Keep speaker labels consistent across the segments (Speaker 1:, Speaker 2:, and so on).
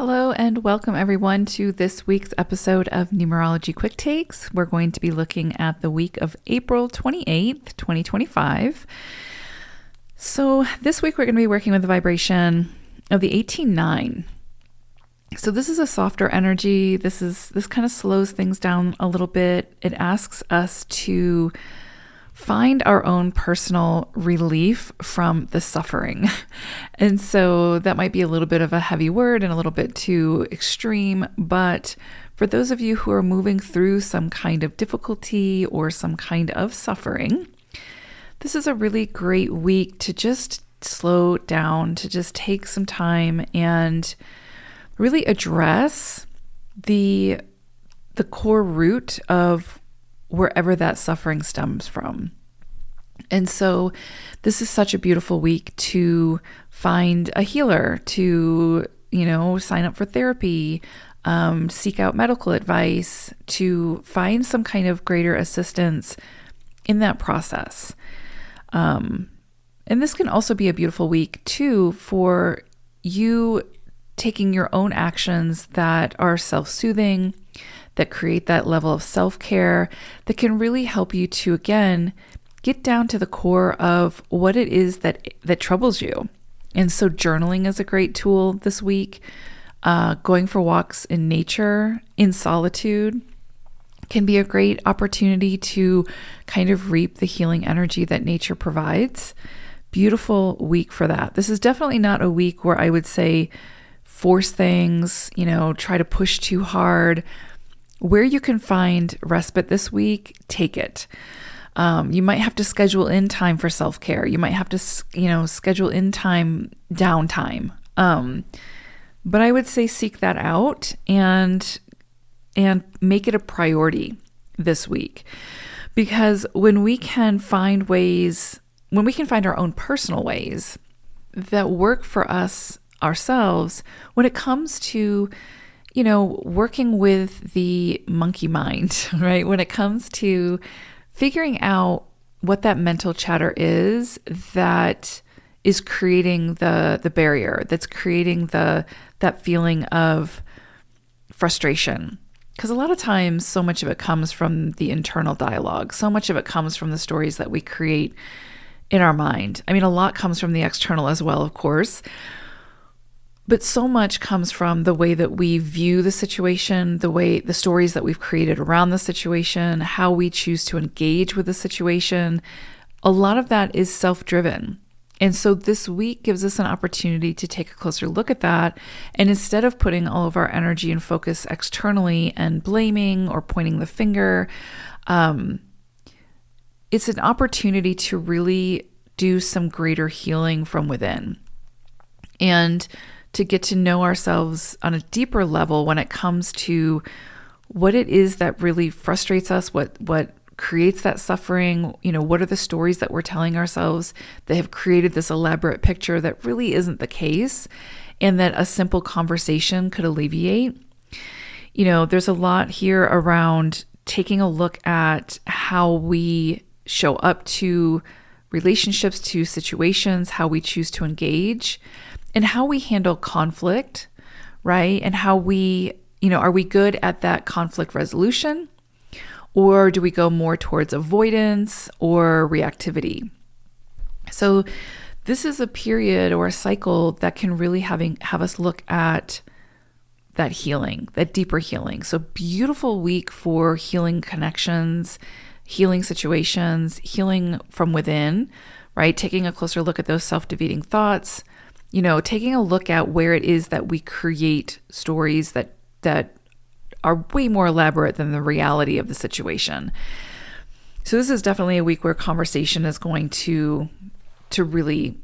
Speaker 1: Hello and welcome everyone to this week's episode of Numerology Quick Takes. We're going to be looking at the week of April 28th, 2025. So this week we're going to be working with the vibration of the 18-9. So this is a softer energy. This kind of slows things down a little bit. It asks us to find our own personal relief from the suffering. And so that might be a little bit of a heavy word and a little bit too extreme, but for those of you who are moving through some kind of difficulty or some kind of suffering, this is a really great week to just slow down, to just take some time and really address the core root of wherever that suffering stems from. And so this is such a beautiful week to find a healer, to, sign up for therapy, seek out medical advice, to find some kind of greater assistance in that process. And this can also be a beautiful week too for you taking your own actions that are self-soothing, that create that level of self-care, that can really help you to, again, get down to the core of what it is that troubles you. And so journaling is a great tool this week. Going for walks in nature, in solitude, can be a great opportunity to kind of reap the healing energy that nature provides. Beautiful week for that. This is definitely not a week where I would say force things, try to push too hard. Where you can find respite this week, take it. You might have to schedule in time for self-care. You might have to, schedule in time downtime. But I would say seek that out and make it a priority this week. Because when we can find our own personal ways that work for us ourselves, when it comes to working with the monkey mind, right? When it comes to figuring out what that mental chatter is that is creating the barrier, that's creating that feeling of frustration. Because a lot of times, so much of it comes from the internal dialogue. So much of it comes from the stories that we create in our mind. I mean, a lot comes from the external as well, of course. But so much comes from the way that we view the situation, the stories that we've created around the situation, how we choose to engage with the situation. A lot of that is self-driven. And so this week gives us an opportunity to take a closer look at that. And instead of putting all of our energy and focus externally and blaming or pointing the finger, it's an opportunity to really do some greater healing from within. And to get to know ourselves on a deeper level when it comes to what it is that really frustrates us, what creates that suffering, what are the stories that we're telling ourselves that have created this elaborate picture that really isn't the case, and that a simple conversation could alleviate. There's a lot here around taking a look at how we show up to relationships, to situations, how we choose to engage, and how we handle conflict, right? And how we, are we good at that conflict resolution? Or do we go more towards avoidance or reactivity? So this is a period or a cycle that can really have us look at that healing, that deeper healing. So beautiful week for healing connections, healing situations, healing from within, right? Taking a closer look at those self-defeating thoughts, taking a look at where it is that we create stories that are way more elaborate than the reality of the situation. So this is definitely a week where conversation is going to really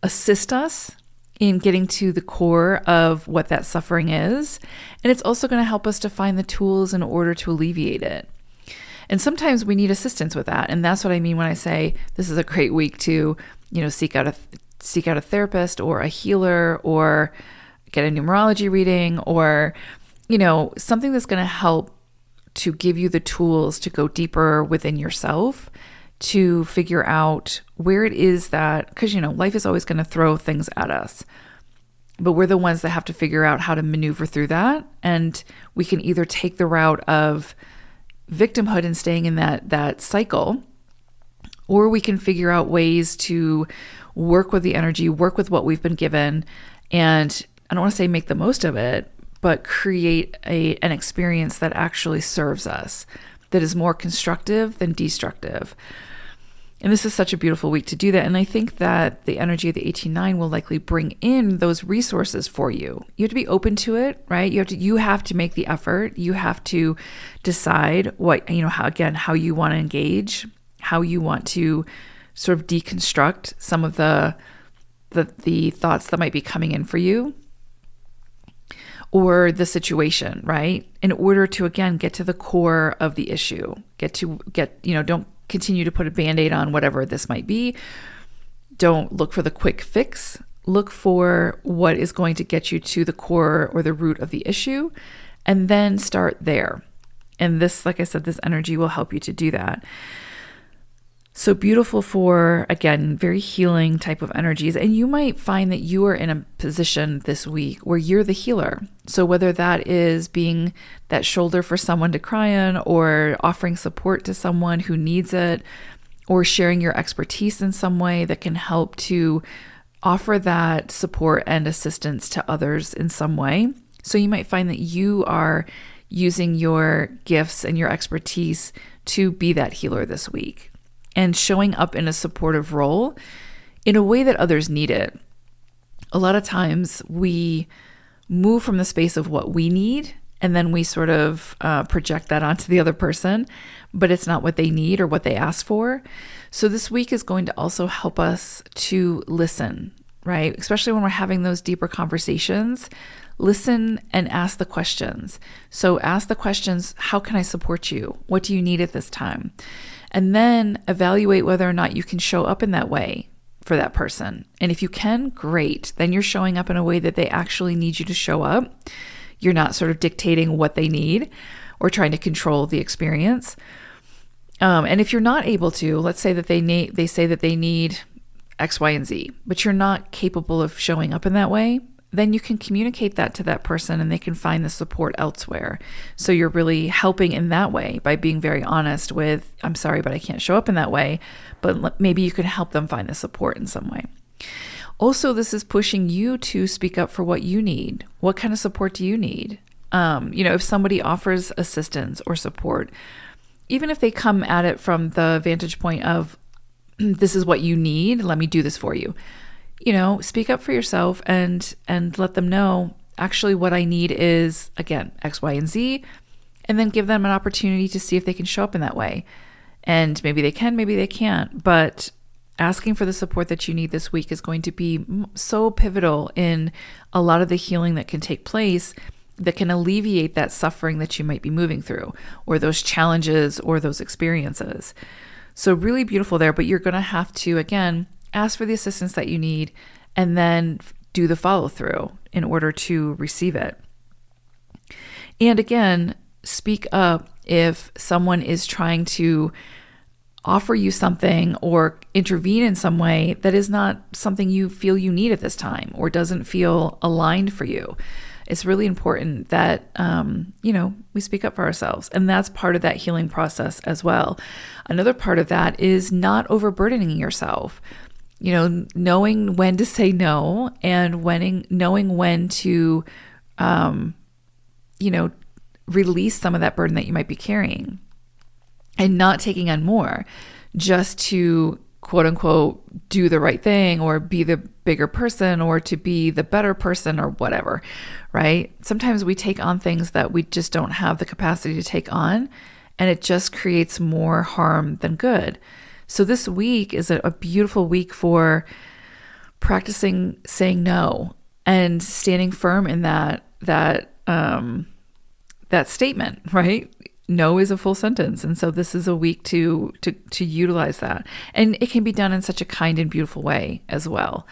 Speaker 1: assist us in getting to the core of what that suffering is. And it's also going to help us to find the tools in order to alleviate it. And sometimes we need assistance with that. And that's what I mean when I say this is a great week to, seek out a therapist or a healer or get a numerology reading or, something that's going to help to give you the tools to go deeper within yourself to figure out where it is that, because, life is always going to throw things at us. But we're the ones that have to figure out how to maneuver through that. And we can either take the route of victimhood and staying in that cycle, or we can figure out ways to work with the energy, work with what we've been given, and I don't want to say make the most of it, but create an experience that actually serves us, that is more constructive than destructive. And this is such a beautiful week to do that. And I think that the energy of the 18-9 will likely bring in those resources for you. You have to be open to it, right? You have to make the effort. You have to decide how you want to engage, how you want to sort of deconstruct some of the thoughts that might be coming in for you, or the situation, right? In order to, again, get to the core of the issue, don't continue to put a Band-Aid on whatever this might be. Don't look for the quick fix. Look for what is going to get you to the core or the root of the issue, and then start there. And this, like I said, this energy will help you to do that. So beautiful for, again, very healing type of energies. And you might find that you are in a position this week where you're the healer. So whether that is being that shoulder for someone to cry on, or offering support to someone who needs it, or sharing your expertise in some way that can help to offer that support and assistance to others in some way. So you might find that you are using your gifts and your expertise to be that healer this week, and showing up in a supportive role in a way that others need it. A lot of times we move from the space of what we need, and then we sort of project that onto the other person, but it's not what they need or what they ask for. So this week is going to also help us to listen, right? Especially when we're having those deeper conversations. Listen and ask the questions. So ask the questions, how can I support you? What do you need at this time? And then evaluate whether or not you can show up in that way for that person. And if you can, great. Then you're showing up in a way that they actually need you to show up. You're not sort of dictating what they need or trying to control the experience. And if you're not able to, let's say that they say that they need X, Y, and Z, but you're not capable of showing up in that way, then you can communicate that to that person and they can find the support elsewhere. So you're really helping in that way by being very honest with, I'm sorry, but I can't show up in that way, but maybe you can help them find the support in some way. Also, this is pushing you to speak up for what you need. What kind of support do you need? If somebody offers assistance or support, even if they come at it from the vantage point of, this is what you need, let me do this for you. Speak up for yourself and let them know, actually what I need is, again, X, Y, and Z, and then give them an opportunity to see if they can show up in that way. And maybe they can, maybe they can't, but asking for the support that you need this week is going to be so pivotal in a lot of the healing that can take place, that can alleviate that suffering that you might be moving through, or those challenges or those experiences. So really beautiful there, but you're going to have to, again, ask for the assistance that you need, and then do the follow through in order to receive it. And again, speak up if someone is trying to offer you something or intervene in some way that is not something you feel you need at this time, or doesn't feel aligned for you. It's really important that, we speak up for ourselves. And that's part of that healing process as well. Another part of that is not overburdening yourself. Knowing when to say no, and knowing when to, release some of that burden that you might be carrying, and not taking on more just to, quote unquote, do the right thing, or be the bigger person, or to be the better person, or whatever, right? Sometimes we take on things that we just don't have the capacity to take on, and it just creates more harm than good. So this week is a beautiful week for practicing saying no and standing firm in that statement, right? No is a full sentence. And so this is a week to utilize that. And it can be done in such a kind and beautiful way as well.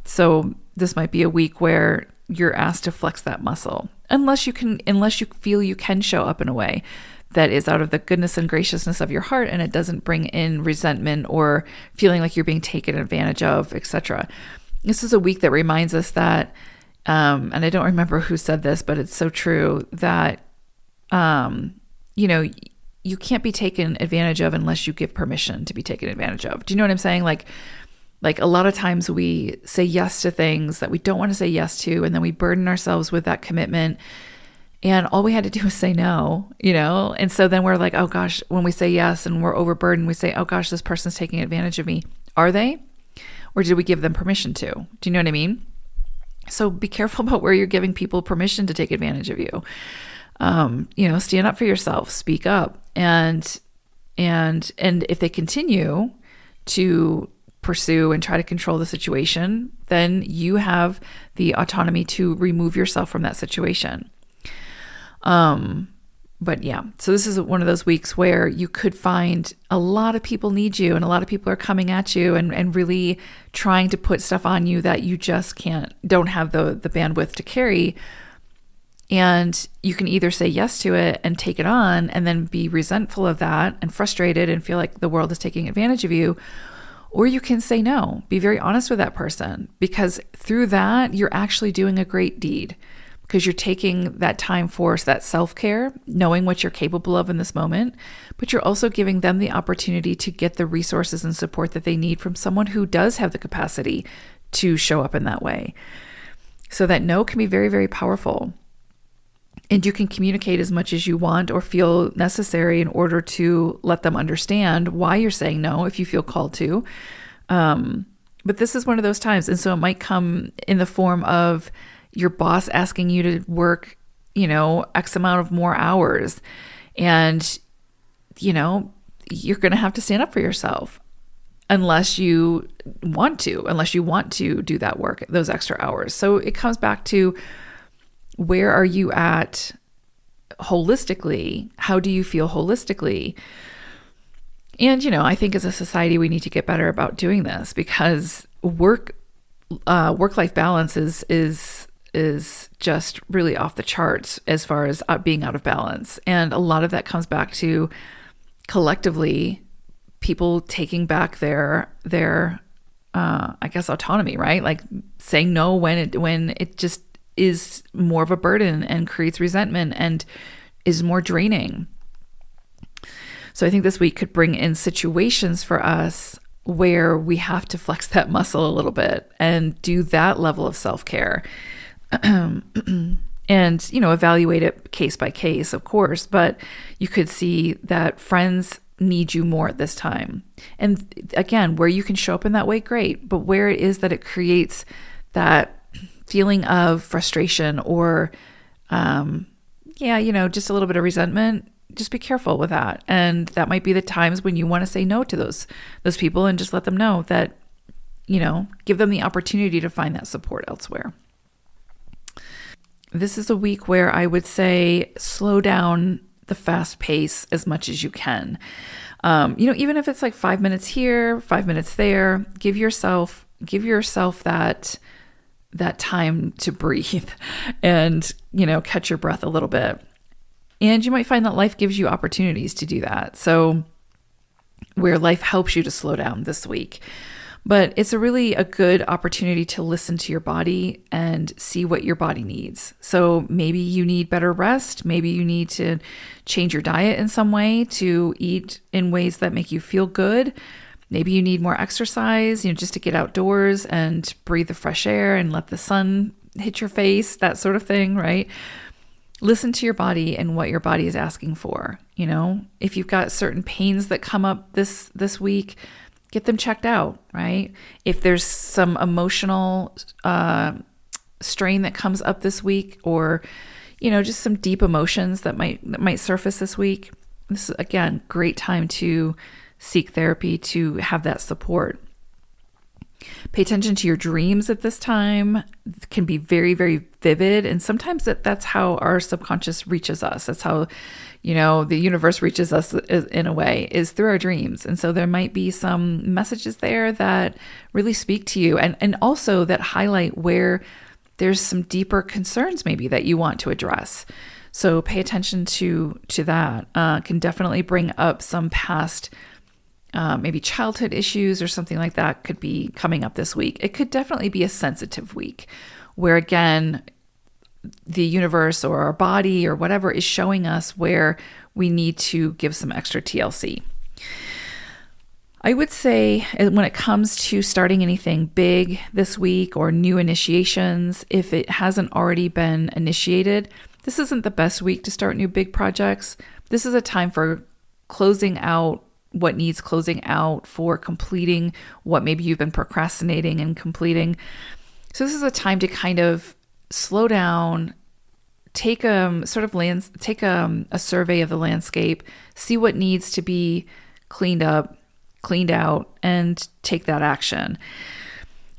Speaker 1: So this might be a week where you're asked to flex that muscle, unless you feel you can show up in a way that is out of the goodness and graciousness of your heart, and it doesn't bring in resentment or feeling like you're being taken advantage of, etc. this is a week that reminds us that, and I don't remember who said this, but it's so true that, you can't be taken advantage of unless you give permission to be taken advantage of. Do you know what I'm saying? Like a lot of times we say yes to things that we don't want to say yes to, and then we burden ourselves with that commitment. And all we had to do was say no, And so then we're like, oh gosh, when we say yes and we're overburdened, we say, oh gosh, this person's taking advantage of me. Are they? Or did we give them permission to? Do you know what I mean? So be careful about where you're giving people permission to take advantage of you. Stand up for yourself, speak up. And if they continue to pursue and try to control the situation, then you have the autonomy to remove yourself from that situation. But yeah, so this is one of those weeks where you could find a lot of people need you, and a lot of people are coming at you and really trying to put stuff on you that you just don't have the bandwidth to carry. And you can either say yes to it and take it on and then be resentful of that and frustrated and feel like the world is taking advantage of you. Or you can say no, be very honest with that person, because through that, you're actually doing a great deed, because you're taking that time for that self-care, knowing what you're capable of in this moment, but you're also giving them the opportunity to get the resources and support that they need from someone who does have the capacity to show up in that way. So that no can be very, very powerful. And you can communicate as much as you want or feel necessary in order to let them understand why you're saying no if you feel called to. But this is one of those times. And so it might come in the form of your boss asking you to work, X amount of more hours. And, you're going to have to stand up for yourself unless you want to do that work, those extra hours. So it comes back to, where are you at holistically? How do you feel holistically? And, I think as a society, we need to get better about doing this, because work-life balance is just really off the charts as far as being out of balance. And a lot of that comes back to collectively people taking back their autonomy, right? Like saying no when it just is more of a burden and creates resentment and is more draining. So I think this week could bring in situations for us where we have to flex that muscle a little bit and do that level of self-care. And, evaluate it case by case, of course, but you could see that friends need you more at this time. And again, where you can show up in that way, great. But where it is that it creates that feeling of frustration or, just a little bit of resentment, just be careful with that. And that might be the times when you want to say no to those people and just let them know that, give them the opportunity to find that support elsewhere. This is a week where I would say slow down the fast pace as much as you can. Even if it's like 5 minutes here, 5 minutes there, give yourself that time to breathe and, catch your breath a little bit. And you might find that life gives you opportunities to do that. So where life helps you to slow down this week. But it's a good opportunity to listen to your body and see what your body needs. So maybe you need better rest. Maybe you need to change your diet in some way to eat in ways that make you feel good. Maybe you need more exercise, just to get outdoors and breathe the fresh air and let the sun hit your face, that sort of thing, right? Listen to your body and what your body is asking for. If you've got certain pains that come up this week, get them checked out, right? If there's some emotional strain that comes up this week, or, just some deep emotions that might surface this week, this is, again, great time to seek therapy to have that support. Pay attention to your dreams at this time. It can be very, very vivid. And sometimes that's how our subconscious reaches us. That's how, the universe reaches us in a way, is through our dreams. And so there might be some messages there that really speak to you, and also that highlight where there's some deeper concerns maybe that you want to address. So pay attention to that. Can definitely bring up some past maybe childhood issues or something like that could be coming up this week. It could definitely be a sensitive week where, again, the universe or our body or whatever is showing us where we need to give some extra TLC. I would say when it comes to starting anything big this week or new initiations, if it hasn't already been initiated, this isn't the best week to start new big projects. This is a time for closing out what needs closing out, for completing what maybe you've been procrastinating and completing. So this is a time to kind of slow down, take a survey of the landscape, see what needs to be cleaned up, cleaned out, and take that action.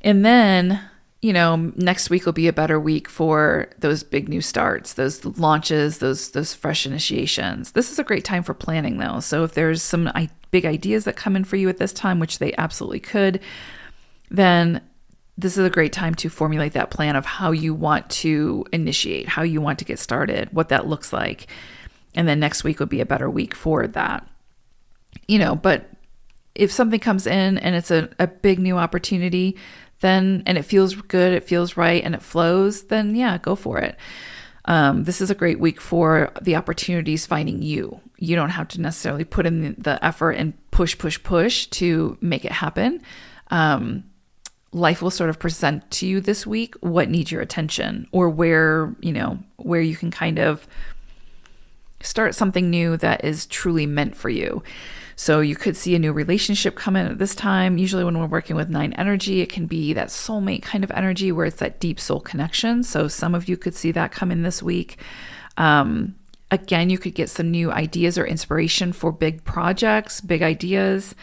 Speaker 1: And then, next week will be a better week for those big new starts, those launches, those fresh initiations. This is a great time for planning though. So if there's some big ideas that come in for you at this time, which they absolutely could, then this is a great time to formulate that plan of how you want to initiate, how you want to get started, what that looks like. And then next week would be a better week for that. But if something comes in and it's a big new opportunity, then, and it feels good, it feels right, and it flows, then yeah, go for it. This is a great week for the opportunities finding you. You don't have to necessarily put in the effort and push to make it happen. Life will sort of present to you this week what needs your attention, or where you can kind of start something new that is truly meant for you. So you could see a new relationship come in at this time. Usually when we're working with 9 energy, it can be that soulmate kind of energy where it's that deep soul connection. So some of you could see that come in this week. Again, you could get some new ideas or inspiration for big projects, big ideas,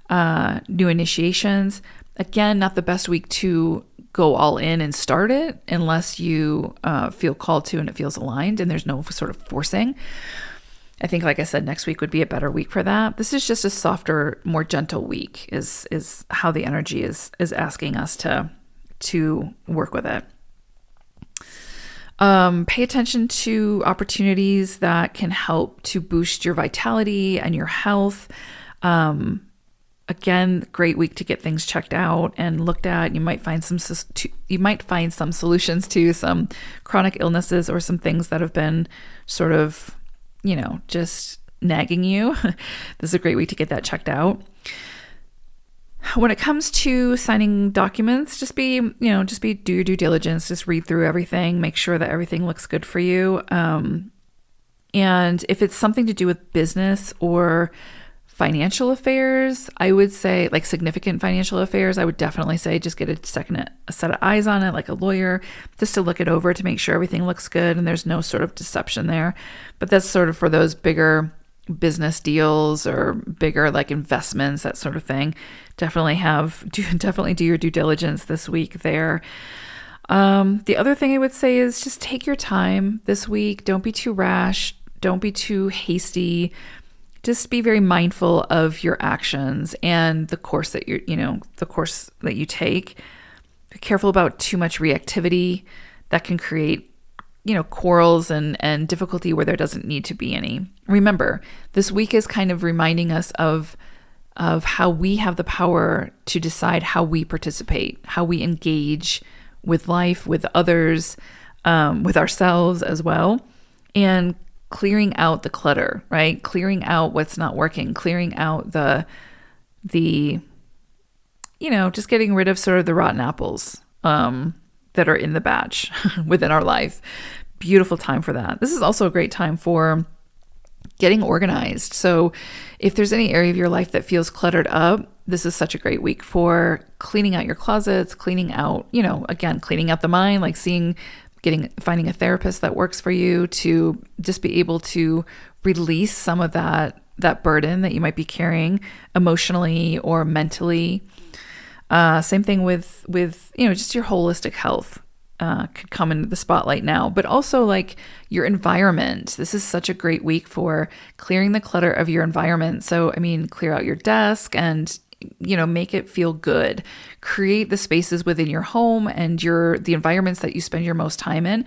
Speaker 1: new initiations. Again, not the best week to go all in and start it unless you feel called to and it feels aligned and there's no sort of forcing. I think, like I said, next week would be a better week for that. This is just a softer, more gentle week is how the energy is asking us to work with it. Pay attention to opportunities that can help to boost your vitality and your health. Again, great week to get things checked out and looked at. You might find some solutions to some chronic illnesses or some things that have been sort of, just nagging you. This is a great week to get that checked out. When it comes to signing documents, just do your due diligence. Just read through everything, make sure that everything looks good for you. And if it's something to do with business or financial affairs, I would say, like significant financial affairs, I would definitely say just get a set of eyes on it, like a lawyer, just to look it over to make sure everything looks good and there's no sort of deception there. But that's sort of for those bigger business deals or bigger like investments, that sort of thing. Definitely do your due diligence this week there. The other thing I would say is just take your time this week. Don't be too rash. Don't be too hasty. Just be very mindful of your actions and the course that you take. Be careful about too much reactivity that can create, quarrels and difficulty where there doesn't need to be any. Remember, this week is kind of reminding us of how we have the power to decide how we participate, how we engage with life, with others, with ourselves as well, and clearing out the clutter, right? Clearing out what's not working, clearing out the just getting rid of sort of the rotten apples that are in the batch within our life. Beautiful time for that. This is also a great time for getting organized. So if there's any area of your life that feels cluttered up, this is such a great week for cleaning out your closets, cleaning out, cleaning out the mind, like finding a therapist that works for you to just be able to release some of that burden that you might be carrying emotionally or mentally. Same thing with just your holistic health could come into the spotlight now, but also like your environment. This is such a great week for clearing the clutter of your environment. So, clear out your desk and make it feel good. Create the spaces within your home and the environments that you spend your most time in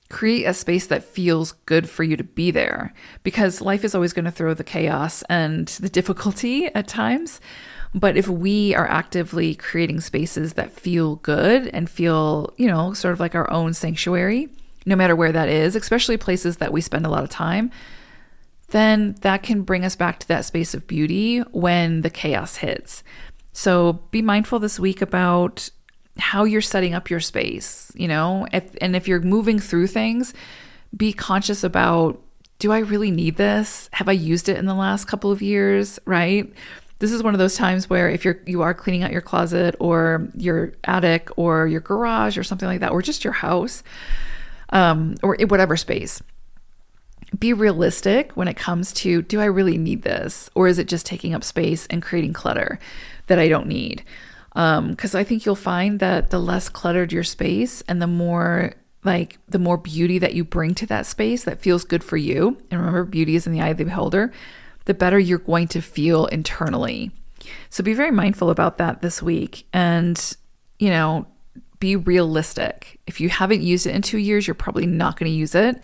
Speaker 1: create a space that feels good for you to be there, because life is always going to throw the chaos and the difficulty at times. But if we are actively creating spaces that feel good and feel, sort of like our own sanctuary, no matter where that is, especially places that we spend a lot of time, then that can bring us back to that space of beauty when the chaos hits. So be mindful this week about how you're setting up your space, and if you're moving through things, be conscious about, do I really need this? Have I used it in the last couple of years, right? This is one of those times where if you are cleaning out your closet or your attic or your garage or something like that, or just your house, or whatever space, be realistic when it comes to, do I really need this? Or is it just taking up space and creating clutter that I don't need? Because I think you'll find that the less cluttered your space and the more beauty that you bring to that space that feels good for you, and remember, beauty is in the eye of the beholder, the better you're going to feel internally. So be very mindful about that this week, and, be realistic. If you haven't used it in 2 years, you're probably not going to use it.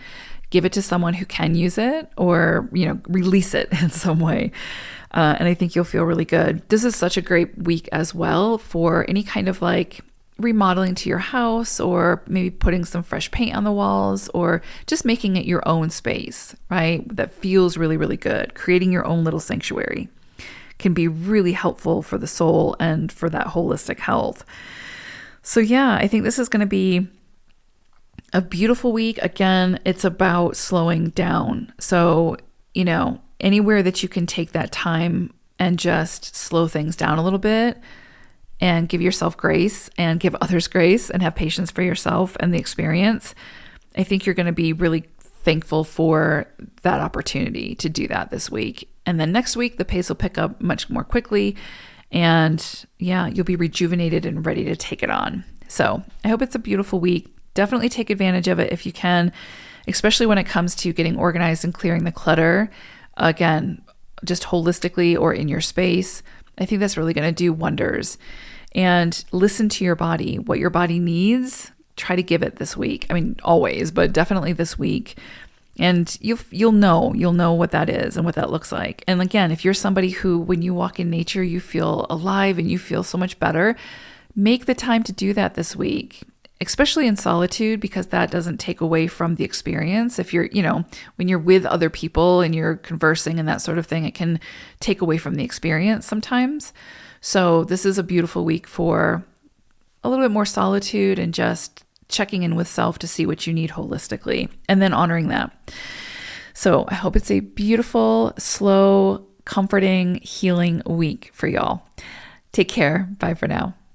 Speaker 1: Give it to someone who can use it, or, release it in some way. And I think you'll feel really good. This is such a great week as well for any kind of remodeling to your house, or maybe putting some fresh paint on the walls, or just making it your own space, right? That feels really, really good. Creating your own little sanctuary can be really helpful for the soul and for that holistic health. So yeah, I think this is going to be a beautiful week. Again, it's about slowing down. So, anywhere that you can take that time and just slow things down a little bit and give yourself grace and give others grace and have patience for yourself and the experience, I think you're going to be really thankful for that opportunity to do that this week. And then next week, the pace will pick up much more quickly. And yeah, you'll be rejuvenated and ready to take it on. So I hope it's a beautiful week. Definitely take advantage of it if you can, especially when it comes to getting organized and clearing the clutter. Again, just holistically or in your space. I think that's really going to do wonders. And listen to your body, what your body needs. Try to give it this week. I mean, always, but definitely this week. And you'll know what that is and what that looks like. And again, if you're somebody who, when you walk in nature, you feel alive and you feel so much better, make the time to do that this week, especially in solitude, because that doesn't take away from the experience. If you're, when you're with other people and you're conversing and that sort of thing, it can take away from the experience sometimes. So this is a beautiful week for a little bit more solitude and just checking in with self to see what you need holistically, and then honoring that. So I hope it's a beautiful, slow, comforting, healing week for y'all. Take care. Bye for now.